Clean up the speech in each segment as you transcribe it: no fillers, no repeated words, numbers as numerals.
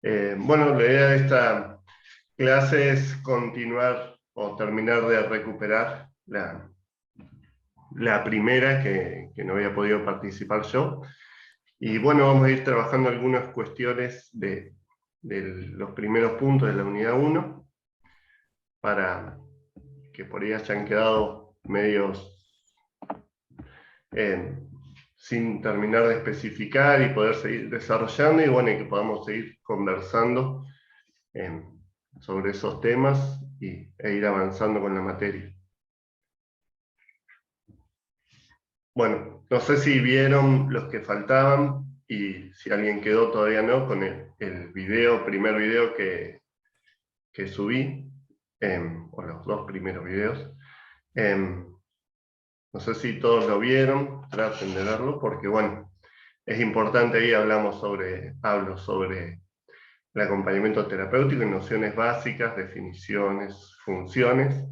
Bueno, la idea de esta clase es continuar o terminar de recuperar la primera que no había podido participar yo. Y bueno, vamos a ir trabajando algunas cuestiones de los primeros puntos de la unidad 1, para que por ahí hayan quedado medios sin terminar de especificar y poder seguir desarrollando, y bueno, y que podamos seguir conversando sobre esos temas e ir avanzando con la materia. Bueno, no sé si vieron los que faltaban, y si alguien quedó todavía no, con el primer video que subí, o los dos primeros videos. No sé si todos lo vieron, traten de verlo, porque bueno, es importante. Ahí hablo sobre el acompañamiento terapéutico, nociones básicas, definiciones, funciones,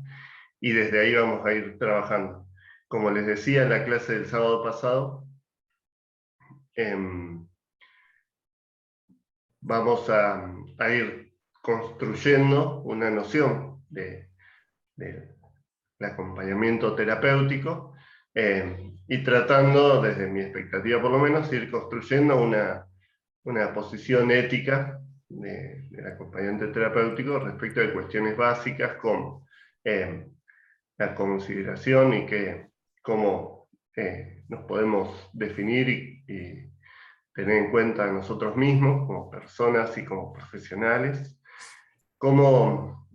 y desde ahí vamos a ir trabajando. Como les decía en la clase del sábado pasado, vamos a ir construyendo una noción del acompañamiento terapéutico, y tratando, desde mi expectativa por lo menos, ir construyendo una posición ética del acompañante terapéutico respecto de cuestiones básicas como la consideración y cómo nos podemos definir y tener en cuenta a nosotros mismos como personas y como profesionales, cómo,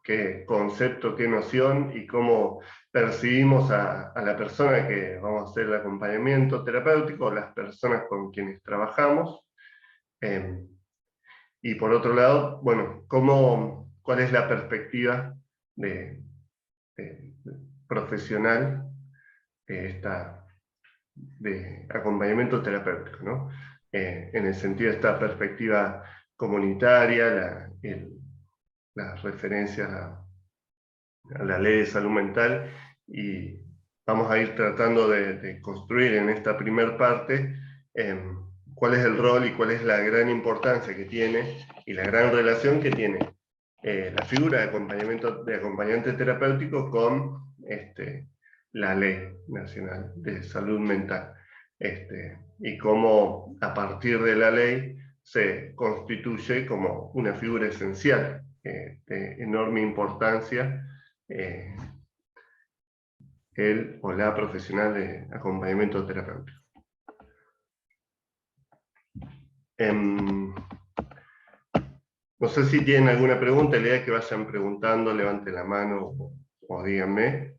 qué concepto, qué noción y cómo percibimos a la persona que vamos a hacer el acompañamiento terapéutico, las personas con quienes trabajamos. Y por otro lado, bueno, cuál es la perspectiva de profesional de acompañamiento terapéutico, ¿no? En el sentido de esta perspectiva comunitaria, las referencias a la ley de salud mental, y vamos a ir tratando de construir en esta primera parte cuál es el rol y cuál es la gran importancia que tiene y la gran relación que tiene la figura de acompañante terapéutico con la Ley Nacional de Salud Mental, y cómo a partir de la ley se constituye como una figura esencial de enorme importancia el o la profesional de acompañamiento terapéutico. No sé si tienen alguna pregunta. La idea es que vayan preguntando, levanten la mano o díganme,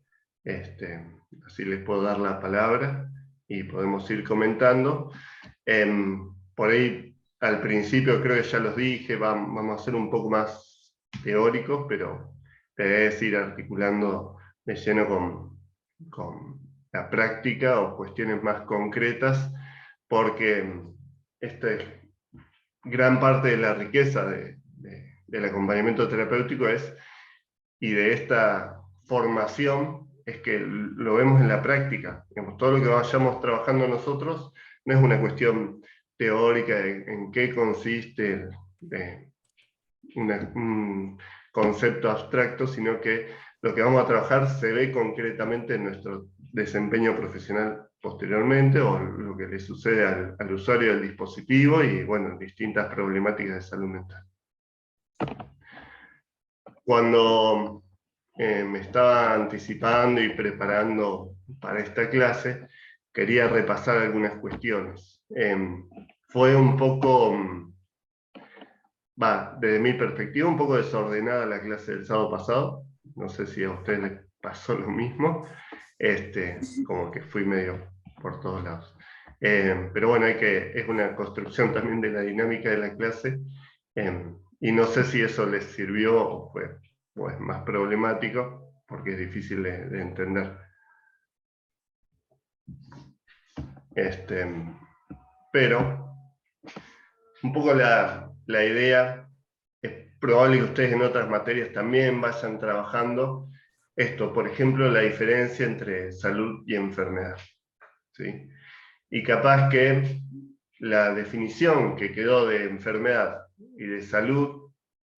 así les puedo dar la palabra y podemos ir comentando. Por ahí, al principio creo que ya los dije, vamos a ser un poco más teóricos, pero la idea es ir articulando de lleno con la práctica o cuestiones más concretas, porque gran parte de la riqueza del acompañamiento terapéutico y de esta formación, es que lo vemos en la práctica. Digamos, todo lo que vayamos trabajando nosotros no es una cuestión teórica en qué consiste un concepto abstracto, sino que lo que vamos a trabajar se ve concretamente en nuestro desempeño profesional posteriormente, o lo que le sucede al usuario del dispositivo, y bueno, distintas problemáticas de salud mental. Cuando me estaba anticipando y preparando para esta clase, quería repasar algunas cuestiones. Fue un poco, desde mi perspectiva, un poco desordenada la clase del sábado pasado. No sé si a usted le pasó lo mismo. Como que fui medio por todos lados. Pero bueno, es una construcción también de la dinámica de la clase, y no sé si eso les sirvió o fue pues, más problemático, porque es difícil de entender. Pero un poco la idea, es probable que ustedes en otras materias también vayan trabajando esto, por ejemplo, la diferencia entre salud y enfermedad, ¿sí? Y capaz que la definición que quedó de enfermedad y de salud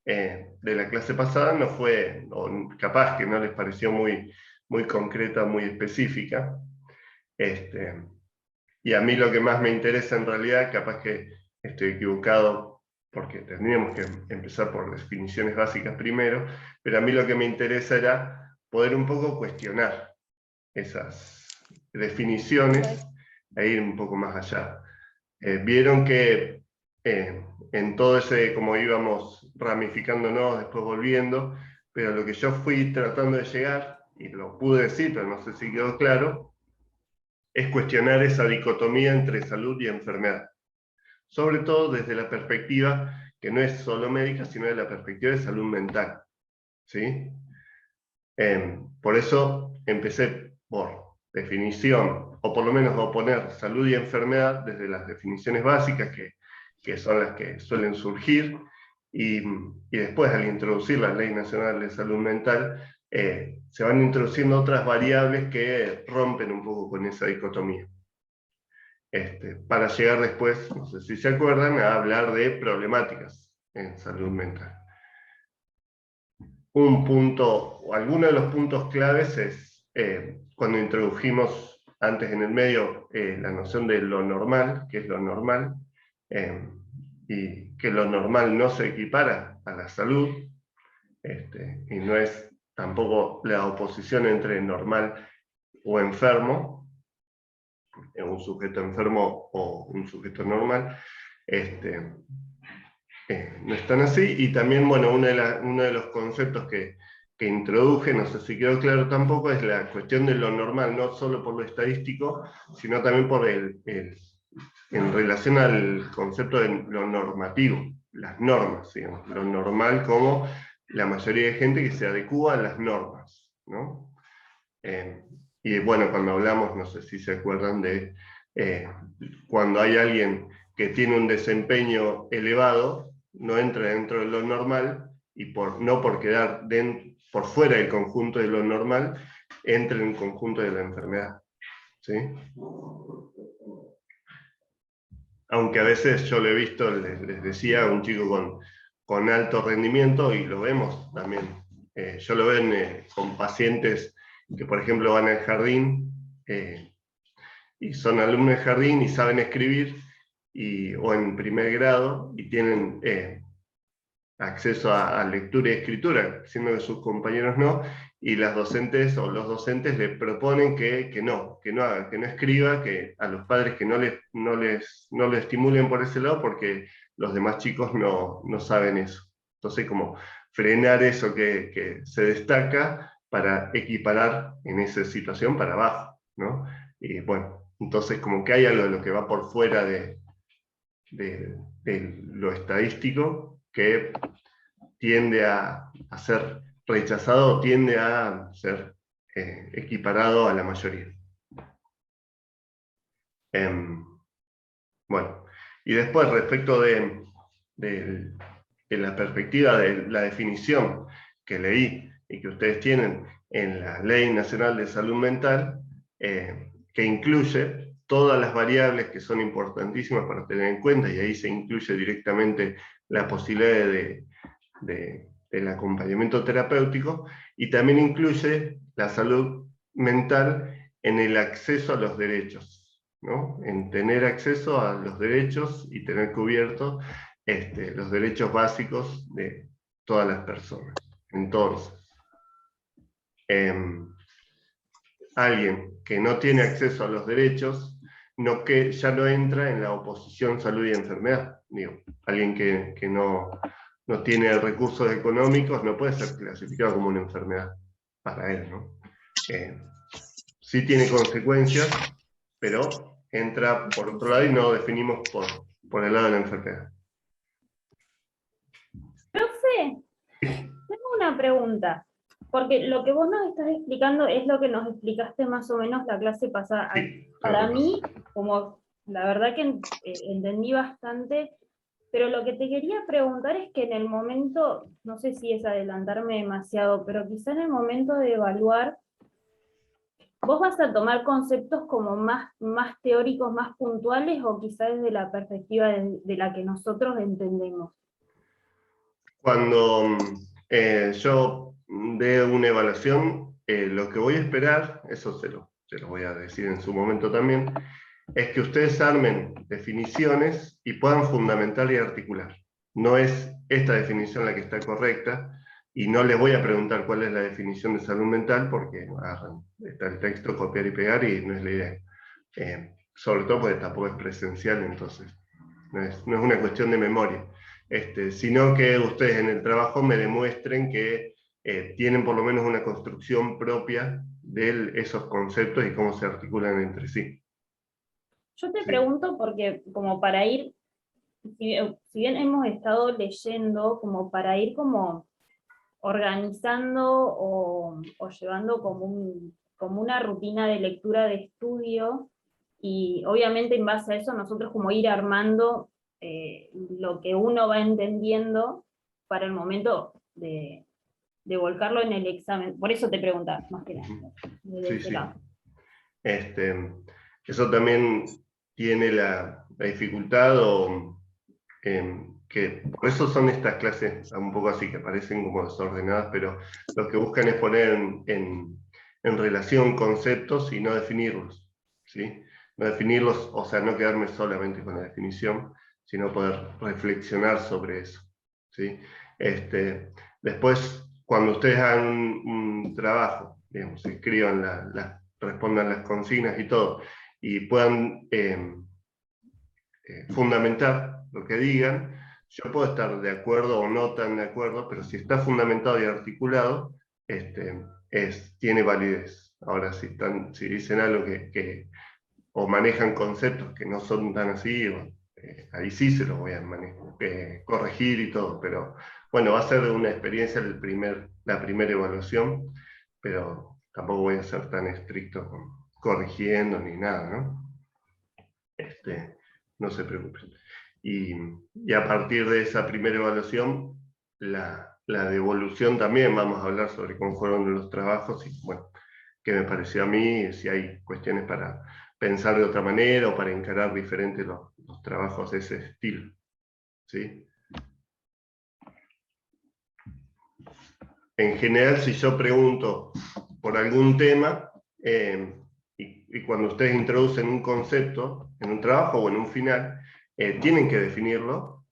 de la clase pasada no fue, o capaz que no les pareció muy, muy concreta, muy específica. Y a mí lo que más me interesa en realidad, capaz que estoy equivocado, porque tendríamos que empezar por definiciones básicas primero, pero a mí lo que me interesa era poder un poco cuestionar esas definiciones e ir un poco más allá. Vieron que en todo ese, como íbamos ramificándonos, después volviendo, pero lo que yo fui tratando de llegar, y lo pude decir, pero no sé si quedó claro, es cuestionar esa dicotomía entre salud y enfermedad. Sobre todo desde la perspectiva que no es solo médica, sino de la perspectiva de salud mental. ¿Sí? Por eso empecé por definición, o por lo menos oponer salud y enfermedad desde las definiciones básicas, que son las que suelen surgir, y después al introducir la Ley Nacional de Salud Mental, se van introduciendo otras variables que rompen un poco con esa dicotomía. Para llegar después, no sé si se acuerdan, a hablar de problemáticas en salud mental. Un punto, o alguno de los puntos claves es cuando introdujimos antes en el medio la noción de lo normal, que es lo normal, y que lo normal no se equipara a la salud, y no es tampoco la oposición entre normal o enfermo, un sujeto enfermo o un sujeto normal, no están así. Y también, bueno, uno de los conceptos que introduje, no sé si quedó claro tampoco, es la cuestión de lo normal, no solo por lo estadístico, sino también por en relación al concepto de lo normativo, las normas, digamos, lo normal como la mayoría de gente que se adecúa a las normas, ¿no? Y bueno, cuando hablamos, no sé si se acuerdan de cuando hay alguien que tiene un desempeño elevado, no entra dentro de lo normal, y no por quedar por fuera del conjunto de lo normal, entra en el conjunto de la enfermedad. ¿Sí? Aunque a veces yo lo he visto, les decía, un chico con alto rendimiento, y lo vemos también. Yo lo veo con pacientes que, por ejemplo, van al jardín, y son alumnos de jardín y saben escribir, o en primer grado, y tienen acceso a lectura y escritura, siendo que sus compañeros no, y las docentes o los docentes le proponen que no haga, que no escriba, que a los padres que no le estimulen por ese lado, porque los demás chicos no saben eso. Entonces, como frenar eso que se destaca para equiparar en esa situación para abajo, ¿no? Y bueno, entonces como que hay algo de lo que va por fuera de lo estadístico, que tiende a ser rechazado, tiende a ser equiparado a la mayoría. Bueno, y después respecto de la perspectiva de la definición que leí y que ustedes tienen en la Ley Nacional de Salud Mental, que incluye todas las variables que son importantísimas para tener en cuenta, y ahí se incluye directamente la posibilidad del acompañamiento terapéutico, y también incluye la salud mental en el acceso a los derechos, ¿no? En tener acceso a los derechos y tener cubiertos los derechos básicos de todas las personas. Entonces, alguien que no tiene acceso a los derechos, ya no entra en la oposición salud y enfermedad. Digo, alguien que no tiene recursos económicos no puede ser clasificado como una enfermedad para él, ¿no? Sí tiene consecuencias, pero entra por otro lado y no definimos por el lado de la enfermedad. Profe, tengo una pregunta, porque lo que vos nos estás explicando es lo que nos explicaste más o menos la clase pasada. Sí, Para mí, como la verdad que entendí bastante, pero lo que te quería preguntar es que en el momento, no sé si es adelantarme demasiado, pero quizá en el momento de evaluar, ¿vos vas a tomar conceptos como más teóricos, más puntuales, o quizás desde la perspectiva de la que nosotros entendemos? Cuando yo dé una evaluación, lo que voy a esperar, eso se lo voy a decir en su momento también, es que ustedes armen definiciones y puedan fundamentar y articular. No es esta definición la que está correcta, y no les voy a preguntar cuál es la definición de salud mental, porque está el texto, copiar y pegar, y no es la idea. Sobre todo porque tampoco es presencial, entonces no es una cuestión de memoria. Sino que ustedes en el trabajo me demuestren que tienen por lo menos una construcción propia de esos conceptos y cómo se articulan entre sí. Yo te Sí, pregunto porque como para ir, si bien hemos estado leyendo, como para ir como organizando o llevando como una rutina de lectura de estudio, y obviamente en base a eso nosotros como ir armando lo que uno va entendiendo para el momento de volcarlo en el examen. Por eso te preguntaba, más que nada, desde sí, ese sí. lado. Eso también tiene la dificultad, que por eso son estas clases un poco así, que parecen como desordenadas, pero lo que buscan es poner en relación conceptos y no definirlos, ¿sí? No definirlos, o sea, no quedarme solamente con la definición, sino poder reflexionar sobre eso, ¿sí? Después, cuando ustedes hagan un trabajo, digamos, escriban, respondan las consignas y todo, y puedan fundamentar lo que digan, yo puedo estar de acuerdo o no tan de acuerdo, pero si está fundamentado y articulado, tiene validez. Ahora, si dicen algo o manejan conceptos que no son tan así, ahí sí se los voy a corregir y todo, pero bueno, va a ser una experiencia la primera evaluación, pero tampoco voy a ser tan estricto corrigiendo ni nada, ¿no? No se preocupen. Y a partir de esa primera evaluación, la devolución también, vamos a hablar sobre cómo fueron los trabajos y, bueno, qué me pareció a mí, si hay cuestiones para pensar de otra manera o para encarar diferente los trabajos de ese estilo. ¿Sí? En general, si yo pregunto por algún tema, y cuando ustedes introducen un concepto en un trabajo o en un final, tienen que definirlo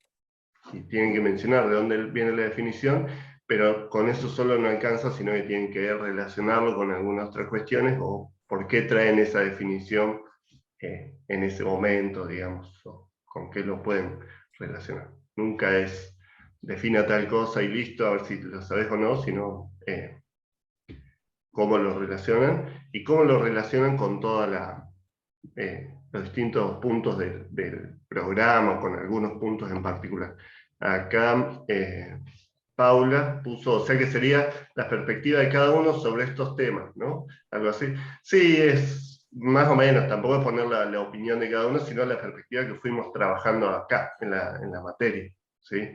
y tienen que mencionar de dónde viene la definición, pero con eso solo no alcanza, sino que tienen que relacionarlo con algunas otras cuestiones o por qué traen esa definición en ese momento, digamos, o con qué lo pueden relacionar. Nunca es defina tal cosa y listo, a ver si lo sabes o no, sino cómo lo relacionan y cómo lo relacionan con todos los distintos puntos del programa, con algunos puntos en particular. Acá Paula puso, o sea que sería la perspectiva de cada uno sobre estos temas, ¿no? Algo así. Sí, es más o menos, tampoco es poner la opinión de cada uno, sino la perspectiva que fuimos trabajando acá, en la materia, ¿sí?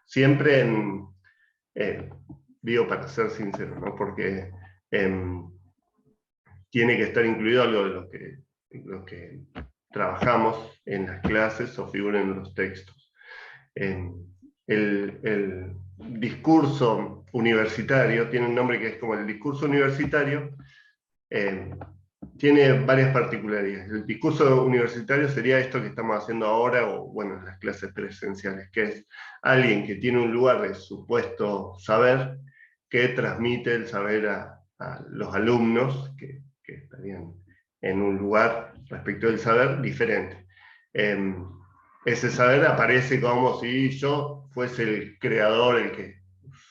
Siempre digo para ser sincero, ¿no? Porque tiene que estar incluido algo de lo que trabajamos en las clases o figura en los textos. El discurso universitario tiene un nombre que es como el discurso universitario, tiene varias particularidades. El discurso universitario sería esto que estamos haciendo ahora, o bueno, en las clases presenciales, que es alguien que tiene un lugar de supuesto saber, que transmite el saber a los alumnos que estarían en un lugar respecto del saber diferente. Ese saber aparece como si yo fuese el creador, el que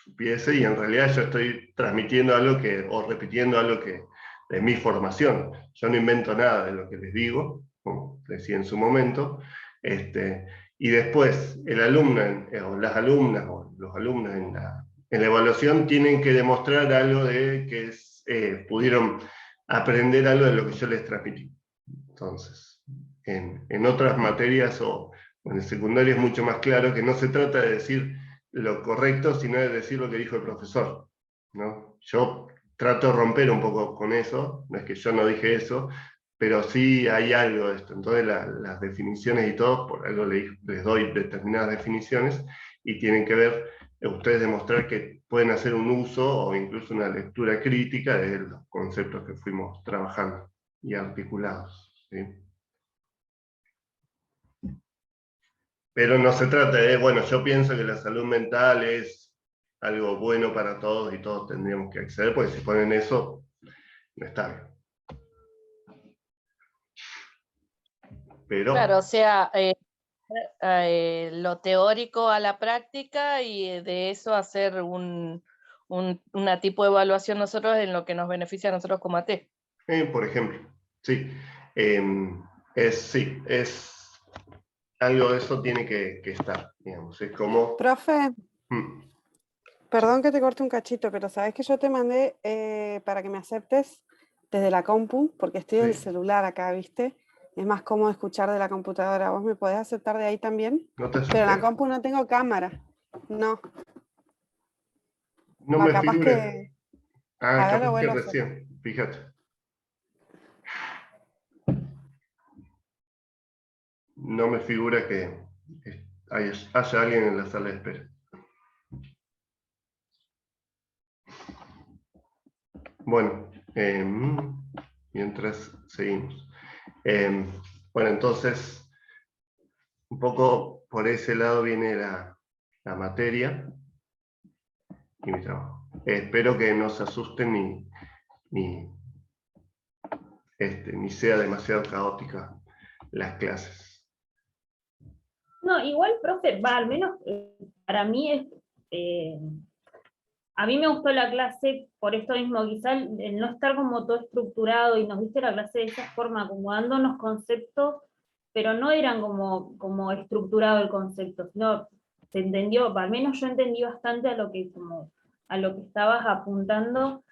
supiese, y en realidad yo estoy transmitiendo algo o repitiendo algo que de mi formación. Yo no invento nada de lo que les digo, como decía en su momento, y después el alumno, o las alumnas, o los alumnos en la evaluación tienen que demostrar algo de que pudieron aprender algo de lo que yo les transmití. Entonces, en otras materias o en el secundario es mucho más claro que no se trata de decir lo correcto, sino de decir lo que dijo el profesor, ¿no? Yo trato de romper un poco con eso, no es que yo no dije eso, pero sí hay algo de esto. Entonces las definiciones y todo, por algo les doy determinadas definiciones, y tienen que ver, ustedes demostrar que pueden hacer un uso o incluso una lectura crítica de los conceptos que fuimos trabajando y articulados, ¿sí? Pero no se trata de, bueno, yo pienso que la salud mental es algo bueno para todos y todos tendríamos que acceder, porque si ponen eso, no está bien. Pero, Claro, o sea, lo teórico a la práctica y de eso hacer una tipo de evaluación nosotros en lo que nos beneficia a nosotros como AT. por ejemplo, sí, sí, es algo de eso tiene que estar, digamos, es como... Profe, mm, perdón que te corte un cachito, pero sabes que yo te mandé para que me aceptes desde la compu, porque estoy en el sí, celular acá, ¿viste? Es más cómodo escuchar de la computadora. ¿Vos me podés aceptar de ahí también? no te Pero en la acepté. compu no tengo cámara. No, No va, me capaz figura. que... Ah, A ver, lo capaz que vuelvo a hacer. recién, fíjate. No me figura que haya alguien en la sala de espera. Bueno, mientras seguimos. Bueno, entonces, un poco por ese lado viene la materia y mi trabajo. Espero que no se asusten ni, ni sea demasiado caótica las clases. No, igual, profe, va, al menos para mí a mí me gustó la clase por esto mismo, quizá el no estar como todo estructurado y nos diste la clase de esa forma, acomodándonos conceptos, pero no eran como estructurado el concepto, sino se entendió, al menos yo entendí bastante a lo que estabas apuntando,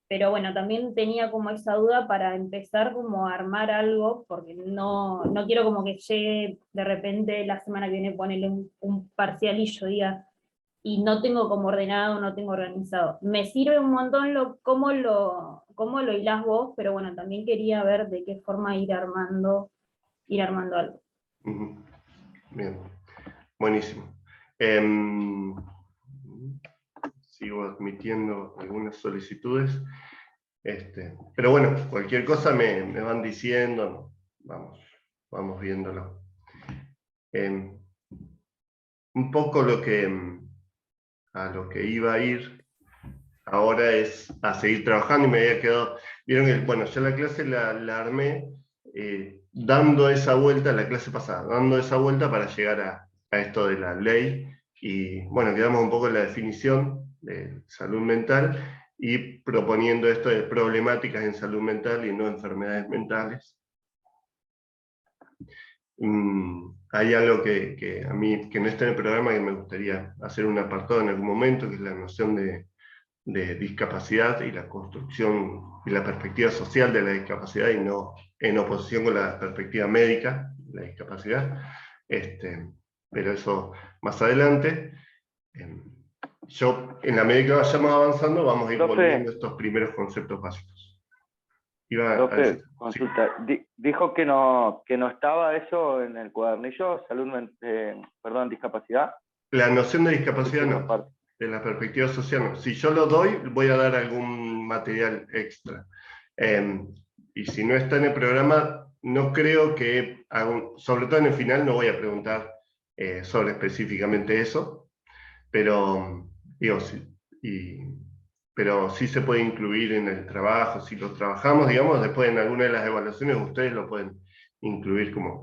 pero bueno, también tenía como esa duda para empezar como a armar algo, porque no quiero como que llegue de repente la semana que viene ponerle un parcial y yo diga, y no tengo como ordenado, no tengo organizado. Me sirve un montón cómo lo hilás vos, pero bueno, también quería ver de qué forma ir armando algo. Bien, buenísimo. Sigo admitiendo algunas solicitudes. Pero bueno, cualquier cosa me van diciendo, ¿no? Vamos viéndolo. Un poco a lo que iba a ir ahora es a seguir trabajando, y me había quedado, vieron que, bueno, yo la clase la armé dando esa vuelta, la clase pasada, dando esa vuelta para llegar a esto de la ley, y bueno, quedamos un poco en la definición de salud mental, y proponiendo esto de problemáticas en salud mental y no enfermedades mentales. Hay algo que a mí, que no está en el programa, que me gustaría hacer un apartado en algún momento, que es la noción de discapacidad y la construcción y la perspectiva social de la discapacidad, y no en oposición con la perspectiva médica de la discapacidad. Pero eso más adelante. Yo, en la medida que vayamos avanzando, vamos a ir volviendo a estos primeros conceptos básicos. Profe, consulta. Sí. Dijo que no estaba eso en el cuadernillo, discapacidad. La noción de discapacidad no, de la perspectiva social no. Si yo lo doy, voy a dar algún material extra. Y si no está en el programa, no creo que, sobre todo en el final, no voy a preguntar sobre específicamente eso, pero digo, pero sí se puede incluir en el trabajo, si lo trabajamos, digamos, después en alguna de las evaluaciones ustedes lo pueden incluir como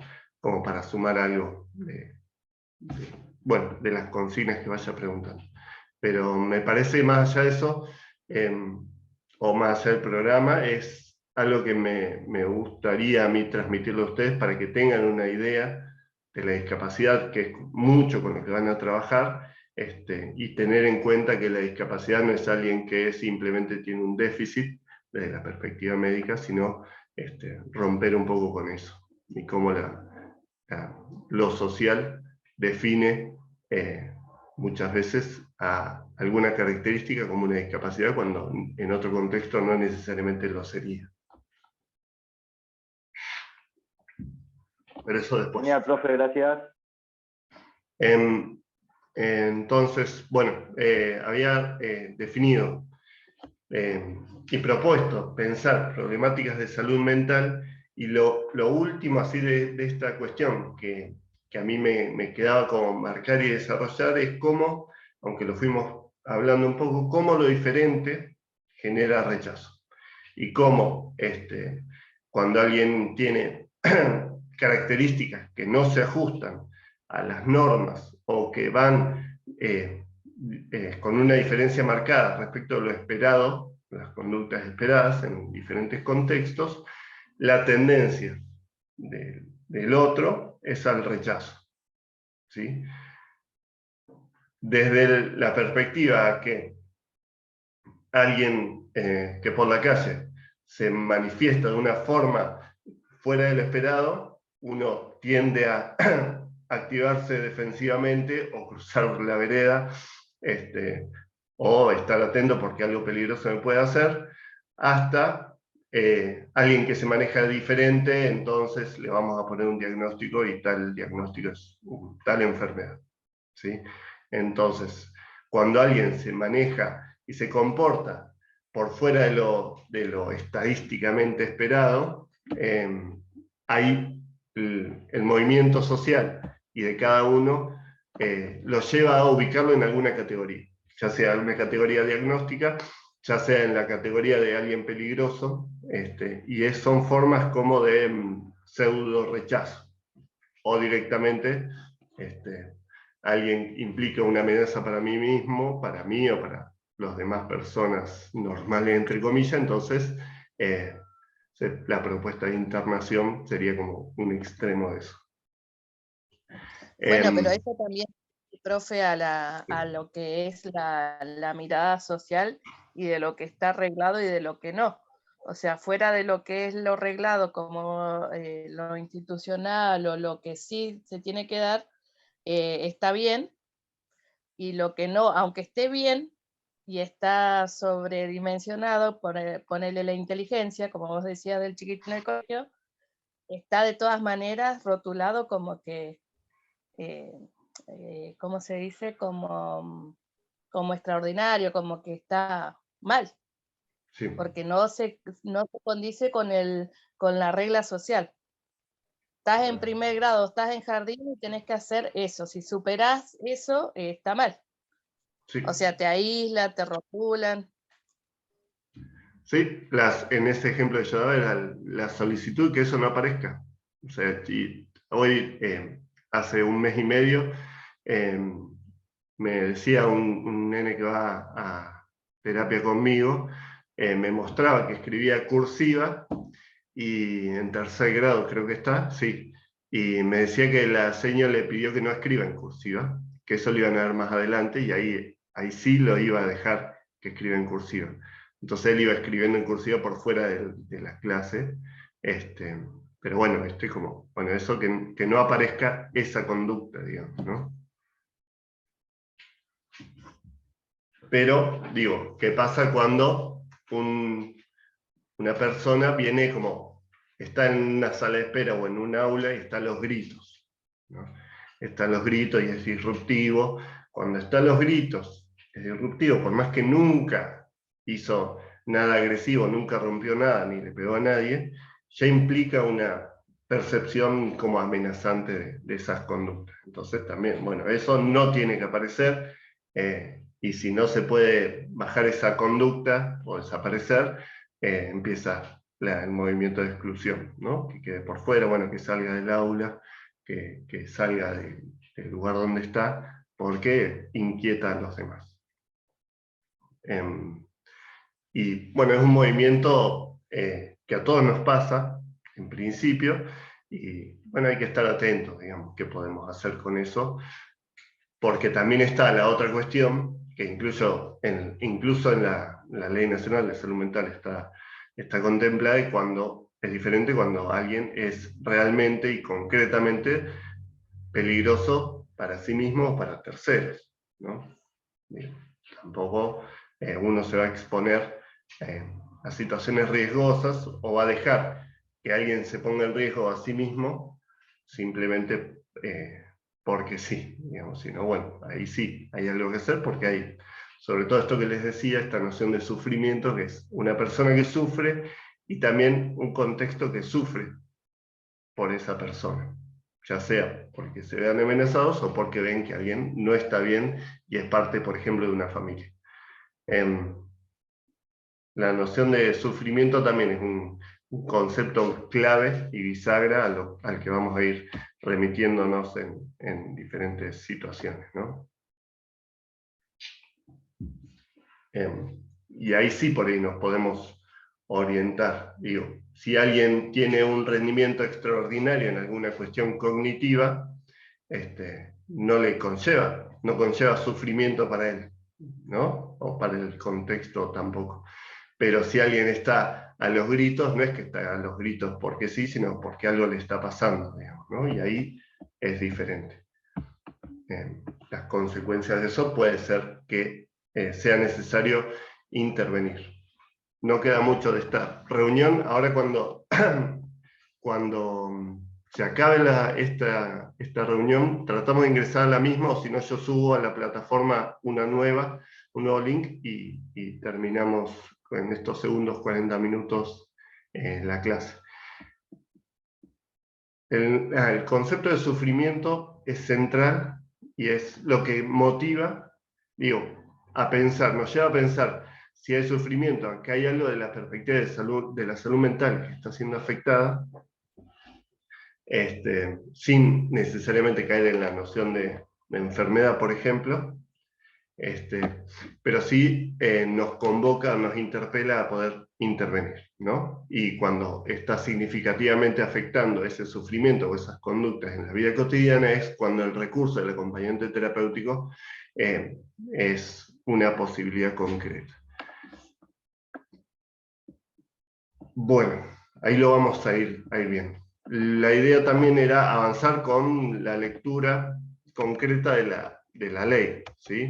para sumar algo bueno, de las consignas que vaya preguntando. Pero me parece, más allá de eso, o más allá del programa, es algo que me gustaría a mí transmitirlo a ustedes para que tengan una idea de la discapacidad, que es mucho con lo que van a trabajar, y tener en cuenta que la discapacidad no es alguien que simplemente tiene un déficit desde la perspectiva médica, sino romper un poco con eso, y cómo lo social define muchas veces a alguna característica como una discapacidad, cuando en otro contexto no necesariamente lo sería. Pero eso después. Genial, profe, gracias. Entonces, bueno, había definido y propuesto pensar problemáticas de salud mental, y lo último así de esta cuestión que a mí me quedaba como marcar y desarrollar es cómo, aunque lo fuimos hablando un poco, cómo lo diferente genera rechazo. Y cómo cuando alguien tiene características que no se ajustan a las normas o que van con una diferencia marcada respecto a lo esperado, las conductas esperadas en diferentes contextos, la tendencia del otro es al rechazo, ¿sí? Desde la perspectiva que alguien que por la calle se manifiesta de una forma fuera de lo esperado, uno tiende a activarse defensivamente o cruzar la vereda, o estar atento porque algo peligroso me puede hacer, hasta alguien que se maneja diferente, entonces le vamos a poner un diagnóstico y tal diagnóstico es tal enfermedad, ¿sí? Entonces, cuando alguien se maneja y se comporta por fuera de lo estadísticamente esperado, hay el movimiento social y de cada uno lo lleva a ubicarlo en alguna categoría, ya sea en una categoría diagnóstica, ya sea en la categoría de alguien peligroso, y son formas como de pseudo rechazo, o directamente alguien implica una amenaza para mí mismo, para mí o para las demás personas normales, entre comillas, entonces la propuesta de internación sería como un extremo de eso. Bueno, pero eso también, profe, a lo que es la mirada social y de lo que está arreglado y de lo que no. O sea, fuera de lo que es lo reglado como lo institucional o lo que sí se tiene que dar, está bien, y lo que no, aunque esté bien y está sobredimensionado, ponerle la inteligencia, como vos decías del chiquito en el colegio, está de todas maneras rotulado como que, ¿cómo se dice? Como extraordinario, como que está mal, Sí. porque no se condice con la regla social. Estás en primer grado, estás en jardín y tenés que hacer eso. Si superás eso, está mal. Sí. O sea, te aíslan, te rotulan. Sí, en ese ejemplo que yo daba era la solicitud que eso no aparezca. O sea, hoy, hace un mes y medio, me decía un nene que va a terapia conmigo, me mostraba que escribía cursiva, y en tercer grado creo que está, sí, y me decía que la seño le pidió que no escriba en cursiva, que eso lo iban a ver más adelante, y ahí sí lo iba a dejar que escriba en cursiva. Entonces él iba escribiendo en cursiva por fuera de la clase, pero bueno, bueno, eso que no aparezca esa conducta, digamos, ¿no? Pero, digo, ¿qué pasa cuando una persona viene está en una sala de espera o en un aula y están los gritos, ¿no? Están los gritos y es disruptivo? Cuando están los gritos, es disruptivo, por más que nunca hizo nada agresivo, nunca rompió nada, ni le pegó a nadie, ya implica una percepción como amenazante de esas conductas. Entonces también, bueno, eso no tiene que aparecer, y si no se puede bajar esa conducta o desaparecer, empieza el movimiento de exclusión, ¿no? Que quede por fuera, bueno, que salga del aula, que salga del lugar donde está, porque inquieta a los demás. Y bueno, es un movimiento que a todos nos pasa, en principio, y bueno, hay que estar atentos, digamos, qué podemos hacer con eso, porque también está la otra cuestión, que incluso en la Ley Nacional de Salud Mental está contemplada, y es diferente cuando alguien es realmente y concretamente peligroso para sí mismo o para terceros. ¿no? Tampoco uno se va a exponer a situaciones riesgosas o va a dejar que alguien se ponga en riesgo a sí mismo simplemente porque sí, digamos, sino bueno, ahí sí, hay algo que hacer porque hay, sobre todo esto que les decía, esta noción de sufrimiento, que es una persona que sufre y también un contexto que sufre por esa persona, ya sea porque se vean amenazados o porque ven que alguien no está bien y es parte, por ejemplo, de una familia. La noción de sufrimiento también es un concepto clave y bisagra al que vamos a ir remitiéndonos en diferentes situaciones, ¿no? Y ahí sí por ahí nos podemos orientar. Digo, si alguien tiene un rendimiento extraordinario en alguna cuestión cognitiva, no conlleva sufrimiento para él, ¿no? O para el contexto tampoco. Pero si alguien está a los gritos, no es que está a los gritos porque sí, sino porque algo le está pasando, digamos, ¿no? Y ahí es diferente. Las consecuencias de eso puede ser que sea necesario intervenir. No queda mucho de esta reunión. Ahora cuando se acabe esta reunión, tratamos de ingresar a la misma, o si no yo subo a la plataforma un nuevo link y terminamos en estos segundos 40 minutos la clase. El concepto de sufrimiento es central y es lo que motiva, a pensar, nos lleva a pensar si hay sufrimiento, que hay algo de la perspectiva de la salud mental que está siendo afectada, sin necesariamente caer en la noción de enfermedad, por ejemplo, pero sí nos convoca, nos interpela a poder intervenir, ¿no? Y cuando está significativamente afectando ese sufrimiento o esas conductas en la vida cotidiana es cuando el recurso del acompañante terapéutico es una posibilidad concreta. Bueno, ahí lo vamos a ir viendo. La idea también era avanzar con la lectura concreta de la ley, ¿sí?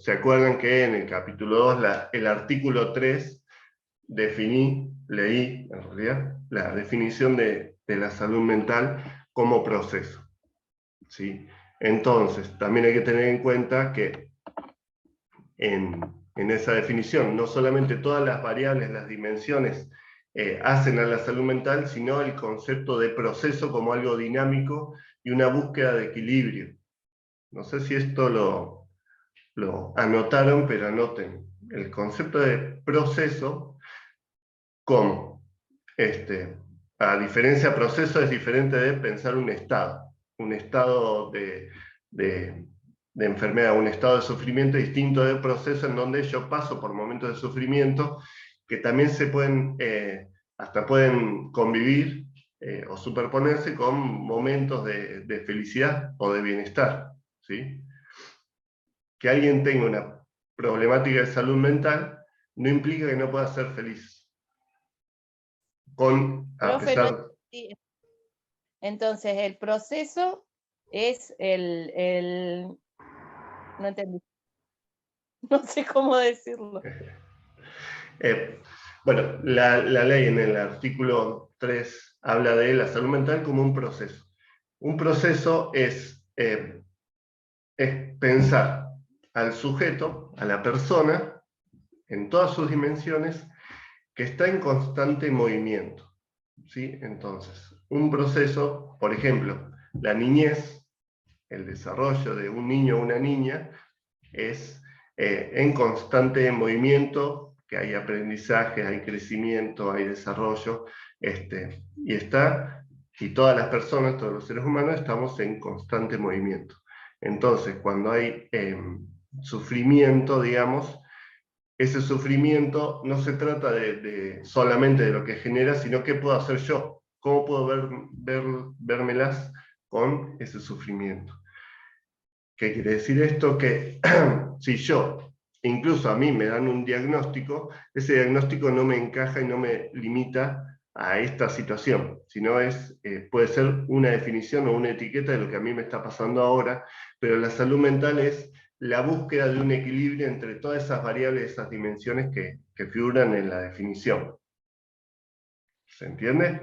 ¿Se acuerdan que en el capítulo 2, el artículo 3, leí en realidad, la definición de la salud mental como proceso, ¿sí? Entonces, también hay que tener en cuenta que en esa definición, no solamente todas las variables, las dimensiones hacen a la salud mental, sino el concepto de proceso como algo dinámico y una búsqueda de equilibrio. No sé si esto lo anotaron, pero anoten. El concepto de proceso, como a diferencia de proceso, es diferente de pensar un estado de enfermedad, un estado de sufrimiento distinto del proceso en donde yo paso por momentos de sufrimiento que también hasta pueden convivir o superponerse con momentos de felicidad o de bienestar, ¿sí? Que alguien tenga una problemática de salud mental no implica que no pueda ser feliz. Entonces, el proceso es no entendí. No sé cómo decirlo. Bueno, la ley en el artículo 3 habla de la salud mental como un proceso. Un proceso es pensar al sujeto, a la persona, en todas sus dimensiones, que está en constante movimiento, ¿sí? Entonces, un proceso, por ejemplo, la niñez, el desarrollo de un niño o una niña, es en constante movimiento, que hay aprendizaje, hay crecimiento, hay desarrollo, y todas las personas, todos los seres humanos, estamos en constante movimiento. Entonces, cuando hay sufrimiento, digamos, ese sufrimiento no se trata solamente de lo que genera, sino qué puedo hacer yo, cómo puedo vérmelas con ese sufrimiento. ¿Qué quiere decir esto? Que si yo, incluso a mí me dan un diagnóstico, ese diagnóstico no me encaja y no me limita a esta situación, sino puede ser una definición o una etiqueta de lo que a mí me está pasando ahora, pero la salud mental es la búsqueda de un equilibrio entre todas esas variables, esas dimensiones que figuran en la definición. ¿Se entiende?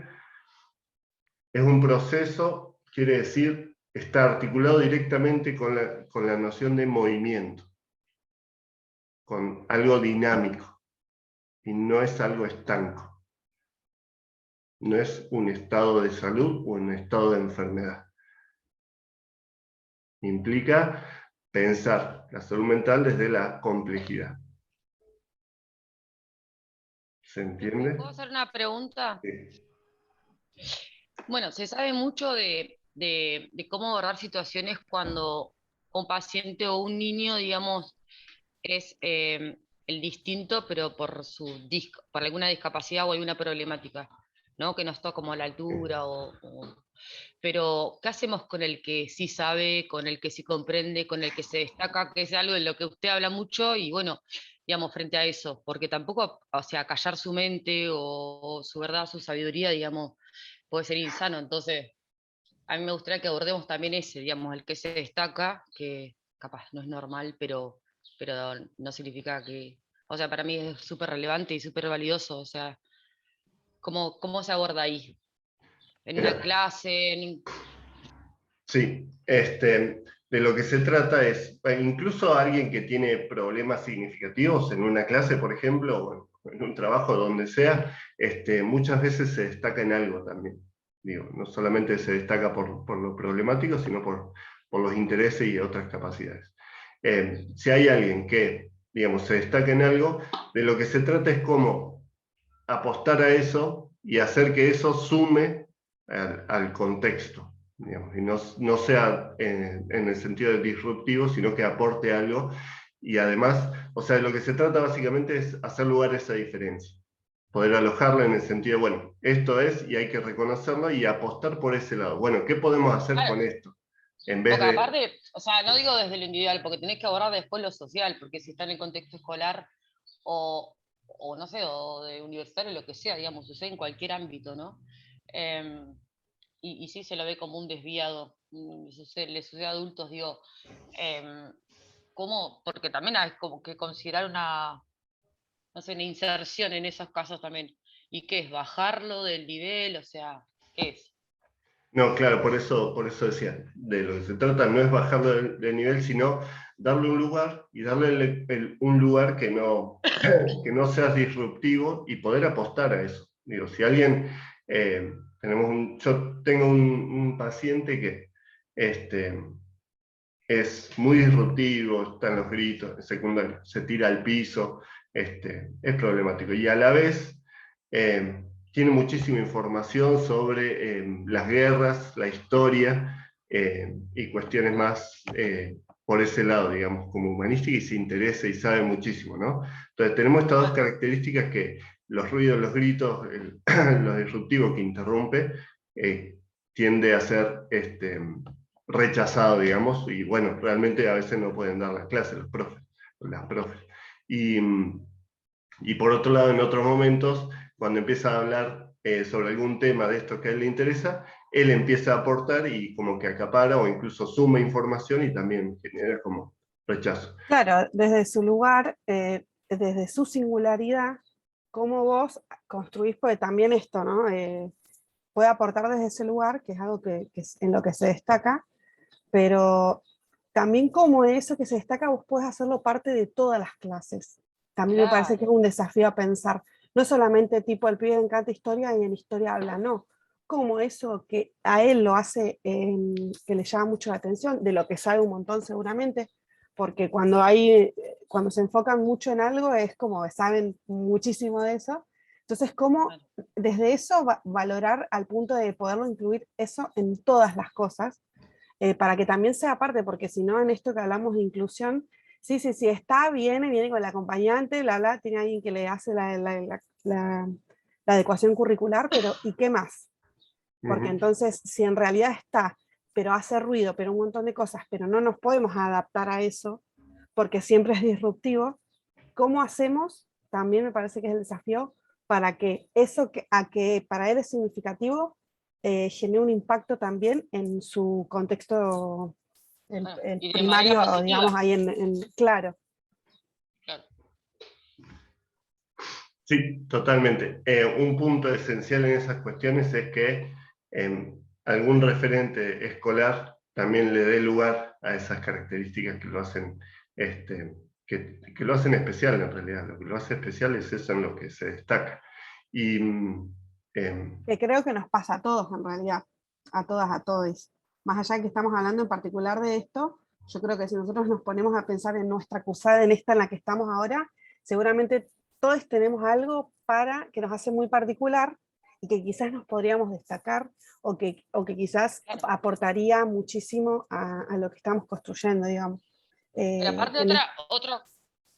Es un proceso, quiere decir, está articulado directamente con la noción de movimiento, con algo dinámico, y no es algo estanco. No es un estado de salud o un estado de enfermedad. Implica pensar la salud mental desde la complejidad. ¿Se entiende? ¿Puedo hacer una pregunta? Sí. Bueno, se sabe mucho de cómo abordar situaciones cuando un paciente o un niño, digamos, es el distinto, pero por alguna discapacidad o alguna problemática, ¿no? Que no está como a la altura Pero, ¿qué hacemos con el que sí sabe, con el que sí comprende, con el que se destaca, que es algo de lo que usted habla mucho y bueno, digamos, frente a eso? Porque tampoco, o sea, callar su mente o su verdad, su sabiduría, digamos, puede ser insano. Entonces, a mí me gustaría que abordemos también ese, digamos, el que se destaca, que capaz no es normal, pero no significa que, o sea, para mí es súper relevante y súper valioso, o sea, ¿cómo se aborda ahí? ¿En una clase? Sí, de lo que se trata es, incluso alguien que tiene problemas significativos en una clase, por ejemplo, o en un trabajo, donde sea, muchas veces se destaca en algo también. Digo, no solamente se destaca por lo problemático, sino por los intereses y otras capacidades. Si hay alguien que, digamos, se destaca en algo, de lo que se trata es cómo apostar a eso y hacer que eso sume al contexto. Digamos, y no sea en el sentido de disruptivo, sino que aporte algo. Y además, o sea, de lo que se trata básicamente es hacer lugar a esa diferencia. Poder alojarla en el sentido, bueno, esto es y hay que reconocerlo y apostar por ese lado. Bueno, ¿qué podemos hacer Claro, con esto? En vez porque de... aparte, o sea, no digo desde lo individual, porque tenés que abordar después lo social, porque si está en el contexto escolar o no sé, o de universitario, lo que sea, digamos, sucede en cualquier ámbito, ¿no? Y sí se lo ve como un desviado, le sucede a adultos, digo, ¿cómo? Porque también hay como que considerar no sé, una inserción en esos casos también. ¿Y qué es? ¿Bajarlo del nivel? O sea, ¿qué es? No, claro, por eso decía, de lo que se trata no es bajarlo del nivel, sino darle un lugar y darle un lugar que que no sea disruptivo y poder apostar a eso. Digo, si alguien, yo tengo un paciente que es muy disruptivo, está en los gritos, en secundario, se tira al piso, es problemático. Y a la vez tiene muchísima información sobre las guerras, la historia y cuestiones más por ese lado, digamos, como humanística, y se interesa y sabe muchísimo, ¿no? Entonces tenemos estas dos características que los ruidos, los gritos, lo disruptivo que interrumpe, tiende a ser rechazado, digamos, y bueno, realmente a veces no pueden dar las clases los profes, las profes. Y por otro lado, en otros momentos, cuando empieza a hablar sobre algún tema de esto que a él le interesa, él empieza a aportar y como que acapara o incluso suma información y también genera como rechazo. Claro, desde su lugar, desde su singularidad, cómo vos construís, porque también esto, ¿no? Puede aportar desde ese lugar, que es algo que es en lo que se destaca, pero también como eso que se destaca vos podés hacerlo parte de todas las clases. También me parece que es un desafío a pensar, no solamente tipo el pibe le encanta historia y en historia habla, no, como eso que a él lo hace, que le llama mucho la atención, de lo que sabe un montón seguramente, porque cuando se enfocan mucho en algo es como saben muchísimo de eso. Entonces, ¿cómo desde eso valorar al punto de poderlo incluir eso en todas las cosas? Para que también sea parte, porque si no, en esto que hablamos de inclusión, sí, está, viene con el acompañante, tiene alguien que le hace la adecuación curricular, pero ¿y qué más? Porque entonces, si en realidad está, pero hace ruido, pero un montón de cosas, pero no nos podemos adaptar a eso, porque siempre es disruptivo, ¿cómo hacemos? También me parece que es el desafío, para que eso que para él es significativo genere un impacto también en su contexto Bueno, el y de manera primario, positiva. digamos, ahí claro. Claro. Sí, totalmente. Un punto esencial en esas cuestiones es que algún referente escolar también le dé lugar a esas características que lo hacen, que lo hacen especial en realidad. Lo que lo hace especial es eso en lo que se destaca. Y, Que creo que nos pasa a todos en realidad, a todas, a todos. Más allá de que estamos hablando en particular de esto, yo creo que si nosotros nos ponemos a pensar en nuestra cursada, en esta en la que estamos ahora, seguramente todos tenemos algo para que nos hace muy particular y que quizás nos podríamos destacar o que quizás Claro. aportaría muchísimo a lo que estamos construyendo, digamos. Pero aparte En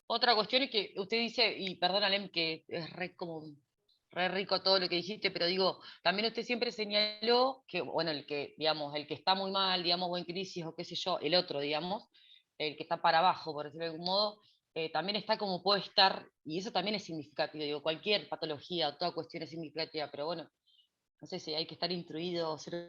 otra cuestión es que usted dice, y perdónale que es re rico todo lo que dijiste, pero digo, también usted siempre señaló que, bueno, el que, digamos, el que está muy mal, digamos, o en crisis, o qué sé yo, el otro, digamos, el que está para abajo, por decirlo de algún modo, también está como puede estar, y eso también es significativo, digo, cualquier patología o toda cuestión es significativa, pero bueno, no sé si hay que estar instruido, ser